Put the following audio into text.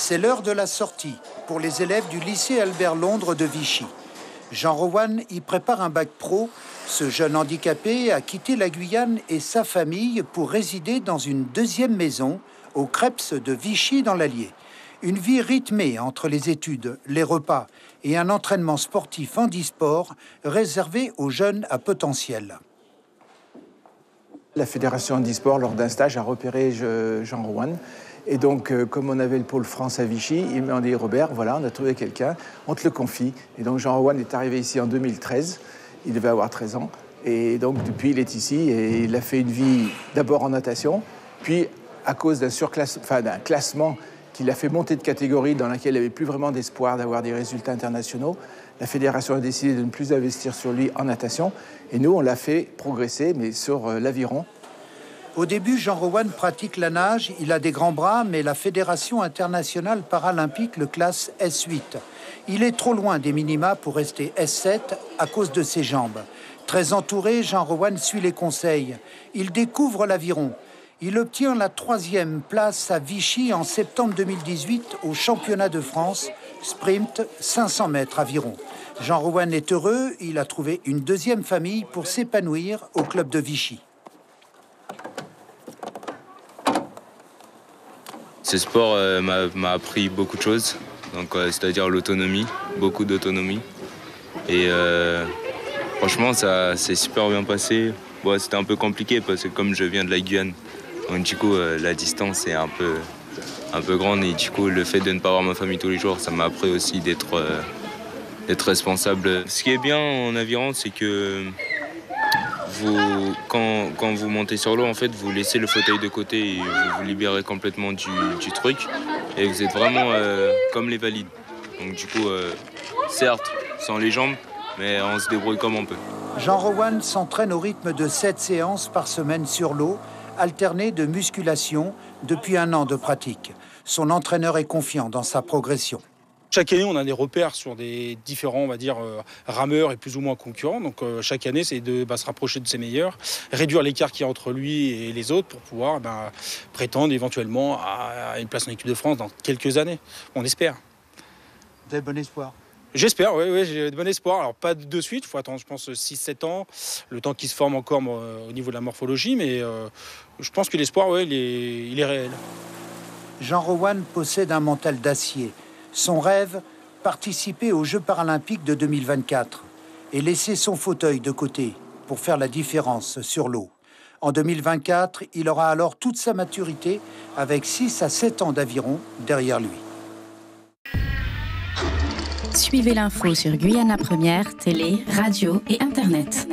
C'est l'heure de la sortie pour les élèves du lycée Albert Londres de Vichy. Jean Rowan y prépare un bac pro. Ce jeune handicapé a quitté la Guyane et sa famille pour résider dans une deuxième maison au Creps de Vichy dans l'Allier. Une vie rythmée entre les études, les repas et un entraînement sportif handisport réservé aux jeunes à potentiel. La Fédération handisport, lors d'un stage, a repéré Jean Rowan. Et donc, comme on avait le pôle France à Vichy, ils m'ont dit « Robert, voilà, on a trouvé quelqu'un, on te le confie ». Et donc, Jean Rowan est arrivé ici en 2013. Il devait avoir 13 ans. Et donc, depuis, il est ici et il a fait une vie d'abord en natation, puis à cause d'un classement qui l'a fait monter de catégorie dans laquelle il n'avait plus vraiment d'espoir d'avoir des résultats internationaux. La fédération a décidé de ne plus investir sur lui en natation. Et nous, on l'a fait progresser, mais sur l'aviron. Au début, Jean Rowan pratique la nage. Il a des grands bras, mais la Fédération internationale paralympique le classe S8. Il est trop loin des minima pour rester S7 à cause de ses jambes. Très entouré, Jean Rowan suit les conseils. Il découvre l'aviron. Il obtient la 3e place à Vichy en septembre 2018 au championnat de France, sprint 500 mètres aviron. Jean Rowan est heureux, il a trouvé une deuxième famille pour s'épanouir au club de Vichy. Ce sport m'a appris beaucoup de choses, c'est-à-dire l'autonomie, beaucoup d'autonomie. Et franchement, ça s'est super bien passé. Bon, c'était un peu compliqué parce que comme je viens de la Guyane, donc du coup la distance est un peu grande et du coup le fait de ne pas voir ma famille tous les jours, ça m'a appris aussi d'être responsable. Ce qui est bien en aviron, c'est que quand vous montez sur l'eau, en fait, vous laissez le fauteuil de côté et vous vous libérez complètement du truc et vous êtes vraiment comme les valides. Donc du coup, certes, sans les jambes, mais on se débrouille comme on peut. Jean Rowan s'entraîne au rythme de 7 séances par semaine sur l'eau, alterné de musculation depuis 1 an de pratique. Son entraîneur est confiant dans sa progression. Chaque année, on a des repères sur des différents, on va dire, rameurs et plus ou moins concurrents. Donc chaque année, c'est de se rapprocher de ses meilleurs, réduire l'écart qu'il y a entre lui et les autres pour pouvoir prétendre éventuellement à une place en équipe de France dans quelques années. On espère. Vous avez bon espoir? J'espère, oui, j'ai de bon espoir. Alors, pas de suite, il faut attendre, je pense, 6-7 ans, le temps qu'il se forme encore au niveau de la morphologie, mais je pense que l'espoir, il est réel. Jean Rowan possède un mental d'acier. Son rêve, participer aux Jeux paralympiques de 2024 et laisser son fauteuil de côté pour faire la différence sur l'eau. En 2024, il aura alors toute sa maturité avec 6 à 7 ans d'aviron derrière lui. Suivez l'info sur Guyana Première, télé, radio et Internet.